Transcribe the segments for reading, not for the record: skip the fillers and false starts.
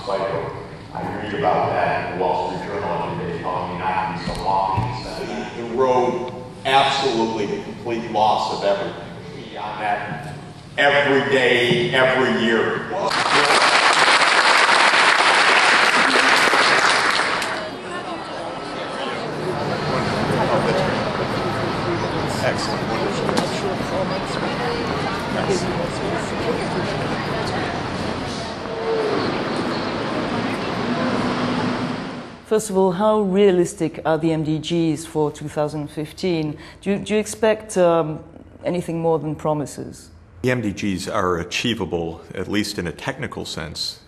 cycle. I read about that in the Wall Street Journal every day, telling me not to be so long. The road, absolutely the complete loss of everything. Beyond that, every day, every year. Excellent, wonderful. First of all, how realistic are the MDGs for 2015? Do you expect anything more than promises? The MDGs are achievable, at least in a technical sense,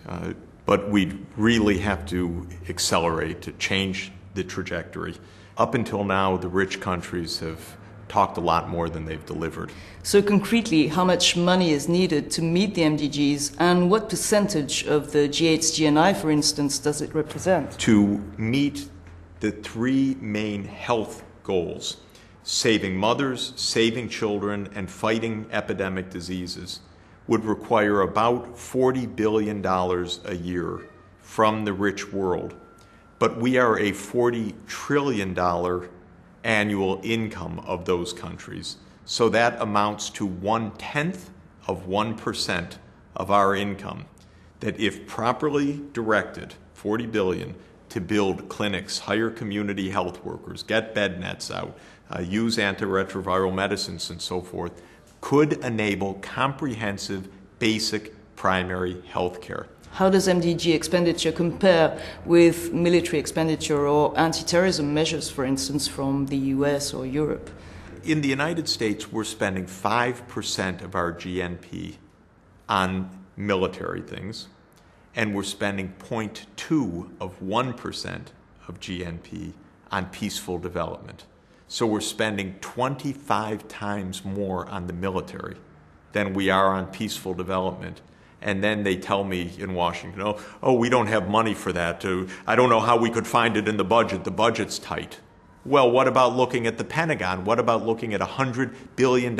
but we really have to accelerate to change the trajectory. Up until now, the rich countries have talked a lot more than they've delivered. So concretely, how much money is needed to meet the MDGs, and what percentage of the G8's GNI, for instance, does it represent? To meet the three main health goals, saving mothers, saving children, and fighting epidemic diseases, would require about $40 billion a year from the rich world. But we are a $40 trillion annual income of those countries. So that amounts to 0.1% of our income that, if properly directed, 40 billion, to build clinics, hire community health workers, get bed nets out, use antiretroviral medicines and so forth, could enable comprehensive, basic primary health care. How does MDG expenditure compare with military expenditure or anti-terrorism measures, for instance, from the US or Europe? In the United States, we're spending 5% of our GNP on military things, and we're spending 0.2% of GNP on peaceful development. So we're spending 25 times more on the military than we are on peaceful development. And then they tell me in Washington, oh, we don't have money for that. I don't know how we could find it in the budget. The budget's tight. Well, what about looking at the Pentagon? What about looking at $100 billion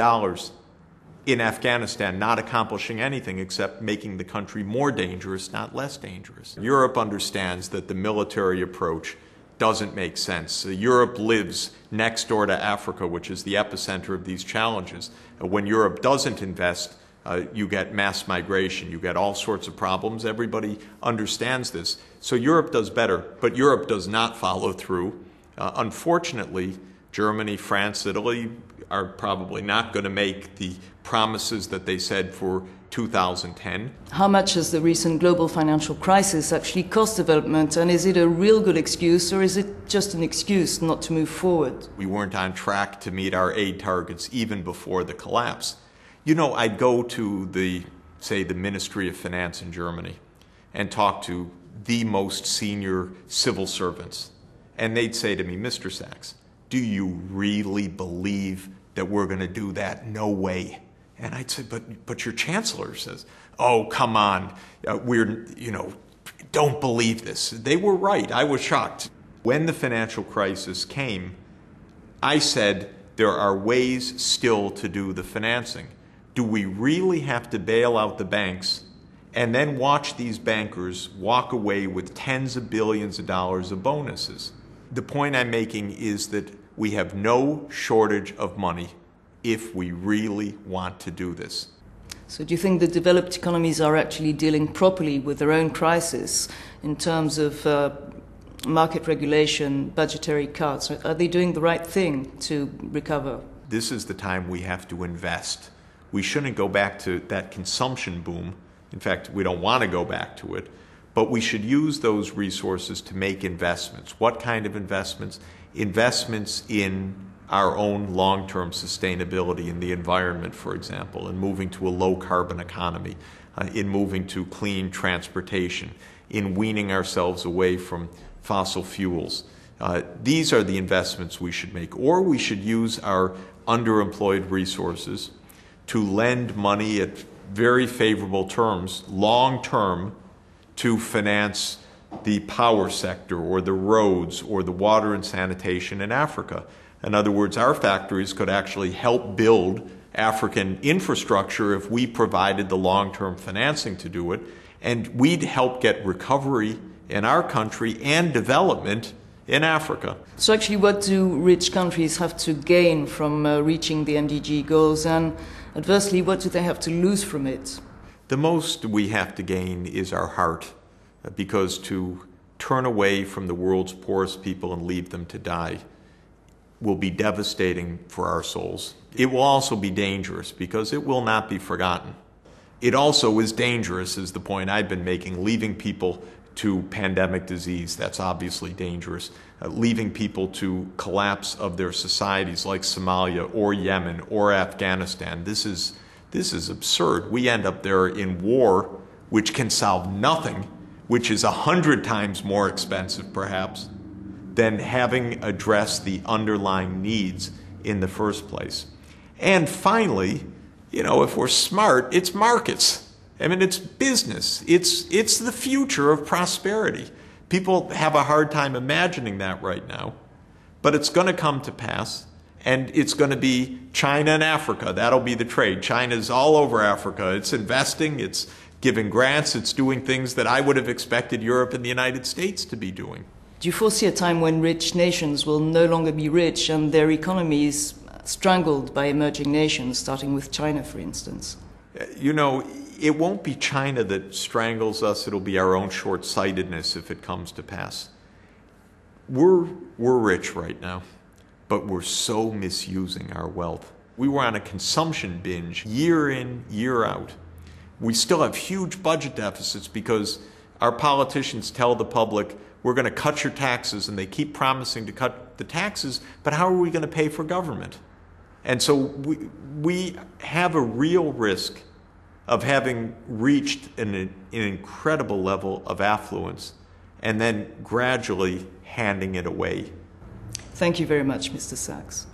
in Afghanistan, not accomplishing anything except making the country more dangerous, not less dangerous? Europe understands that the military approach doesn't make sense. Europe lives next door to Africa, which is the epicenter of these challenges. When Europe doesn't invest, you get mass migration, you get all sorts of problems. Everybody understands this. So Europe does better, but Europe does not follow through. Unfortunately, Germany, France, Italy are probably not going to make the promises that they said for 2010. How much has the recent global financial crisis actually cost development, and is it a real good excuse, or is it just an excuse not to move forward? We weren't on track to meet our aid targets even before the collapse. You know, I'd go to the Ministry of Finance in Germany and talk to the most senior civil servants. And they'd say to me, Mr. Sachs, do you really believe that we're going to do that? No way. And I'd say, but your chancellor says, oh, come on, don't believe this. They were right. I was shocked. When the financial crisis came, I said, there are ways still to do the financing. Do we really have to bail out the banks and then watch these bankers walk away with tens of billions of dollars of bonuses? The point I'm making is that we have no shortage of money if we really want to do this. So do you think the developed economies are actually dealing properly with their own crisis in terms of market regulation, budgetary cuts? Are they doing the right thing to recover? This is the time we have to invest. We shouldn't go back to that consumption boom. In fact, we don't want to go back to it. But we should use those resources to make investments. What kind of investments? Investments in our own long-term sustainability in the environment, for example, in moving to a low-carbon economy, in moving to clean transportation, in weaning ourselves away from fossil fuels. These are the investments we should make. Or we should use our underemployed resources to lend money at very favorable terms, long-term, to finance the power sector or the roads or the water and sanitation in Africa. In other words, our factories could actually help build African infrastructure if we provided the long-term financing to do it, And we'd help get recovery in our country and development in Africa. So actually, what do rich countries have to gain from reaching the MDG goals, and adversely, what do they have to lose from it? The most we have to gain is our heart, because to turn away from the world's poorest people and leave them to die will be devastating for our souls. It will also be dangerous because it will not be forgotten. It also is dangerous, is the point I've been making, leaving people to pandemic disease. That's obviously dangerous. Leaving people to collapse of their societies like Somalia or Yemen or Afghanistan. This is absurd. We end up there in war, which can solve nothing, which is 100 times more expensive perhaps than having addressed the underlying needs in the first place. And finally, if we're smart, it's markets. I mean, it's business. It's the future of prosperity. People have a hard time imagining that right now, but it's going to come to pass, and it's going to be China and Africa. That'll be the trade. China's all over Africa. It's investing, it's giving grants, it's doing things that I would have expected Europe and the United States to be doing. Do you foresee a time when rich nations will no longer be rich and their economies strangled by emerging nations, starting with China, for instance? It won't be China that strangles us. It'll be our own short-sightedness if it comes to pass. We're rich right now, but we're so misusing our wealth. We were on a consumption binge year in, year out. We still have huge budget deficits because our politicians tell the public, we're going to cut your taxes, and they keep promising to cut the taxes, but how are we going to pay for government? And so we have a real risk of having reached an incredible level of affluence and then gradually handing it away. Thank you very much, Mr. Sachs.